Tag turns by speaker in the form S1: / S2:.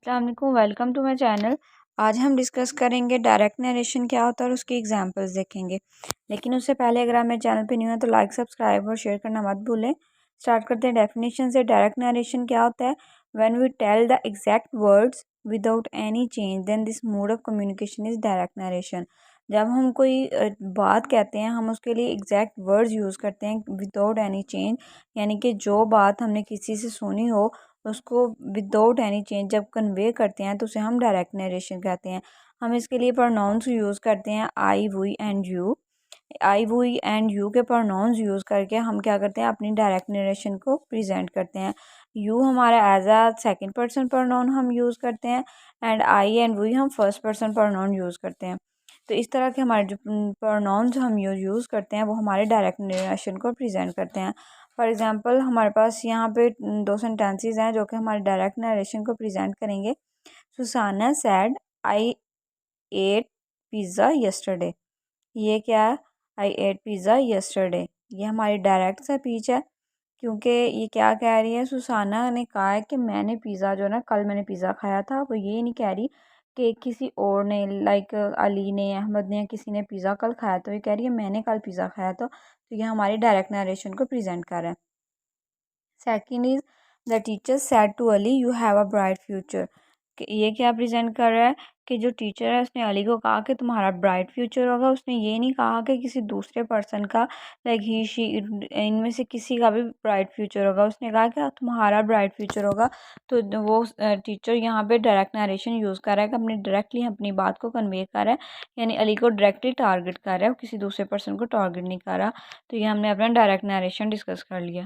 S1: अस्सलाम वालेकुम, welcome to my channel. आज हम डिस्कस करेंगे डायरेक्ट नरेशन क्या होता है और उसके एग्जांपल्स देखेंगे। लेकिन उससे पहले अगर आप मेरे चैनल पे न्यू है तो लाइक सब्सक्राइब और शेयर करना मत भूलें। स्टार्ट करते हैं डेफिनेशन से। डायरेक्ट नरेशन क्या होता है? When we tell the exact words without any change then this mode of communication is direct narration. जब हम कोई बात कहते हैं हम उसके लिए एग्जैक्ट वर्ड्स यूज़ करते हैं विदाउट एनी चेंज, यानी कि जो बात हमने किसी से सुनी हो उसको विदाउट एनी चेंज जब कन्वे करते हैं तो उसे हम डायरेक्ट नरेशन कहते हैं। हम इसके लिए प्रोनाउंस यूज़ करते हैं I we and you. I we and you के प्रोनाउंस यूज़ करके हम क्या करते हैं, अपनी डायरेक्ट नरेशन को प्रेजेंट करते हैं। यू हमारा as a second person pronoun हम यूज़ करते हैं एंड आई एंड वी हम फर्स्ट पर्सन प्रोनाउन यूज़ करते हैं। तो इस तरह के हमारे जो प्रोनाउंस हम यूज़ करते हैं वो हमारे डायरेक्ट नरेशन को प्रेजेंट करते हैं। फॉर एग्ज़ाम्पल हमारे पास यहाँ पे दो सेंटेंसेस हैं जो कि हमारे डायरेक्ट नरेशन को प्रेजेंट करेंगे। सुसाना सैड आई एट पिज़्ज़ा यस्टरडे। ये क्या है? आई एट पिज़्ज़ा यस्टरडे। ये हमारी डायरेक्ट स्पीच है क्योंकि ये क्या कह रही है, सुसाना ने कहा है कि मैंने पिज़्ज़ा जो ना कल मैंने पिज़्ज़ा खाया था। वो ये नहीं कह रही कि किसी और ने, लाइक अली ने, अहमद ने, किसी ने पिज़्ज़ा कल खाया। तो ये कह रही है मैंने कल पिज़्ज़ा खाया था। तो ये हमारी डायरेक्ट नरेशन को प्रेजेंट कर रहा है। Second is the teacher said to Ali you have a bright future. ये क्या प्रेजेंट कर रहा है कि जो टीचर है उसने अली को कहा कि तुम्हारा ब्राइट फ्यूचर होगा। उसने ये नहीं कहा कि किसी दूसरे पर्सन का, लाइक ही शी, इनमें से किसी का भी ब्राइट फ्यूचर होगा। उसने कहा कि तुम्हारा ब्राइट फ्यूचर होगा। तो वो टीचर यहाँ पे डायरेक्ट नरेशन यूज़ कर रहा है कि अपनी डायरेक्टली अपनी बात को कन्वे कर रहा है, यानी अली को डायरेक्टली टारगेट कर रहा है, किसी दूसरे पर्सन को टारगेट नहीं कर रहा। तो ये हमने अपना डायरेक्ट नरेशन डिस्कस कर लिया।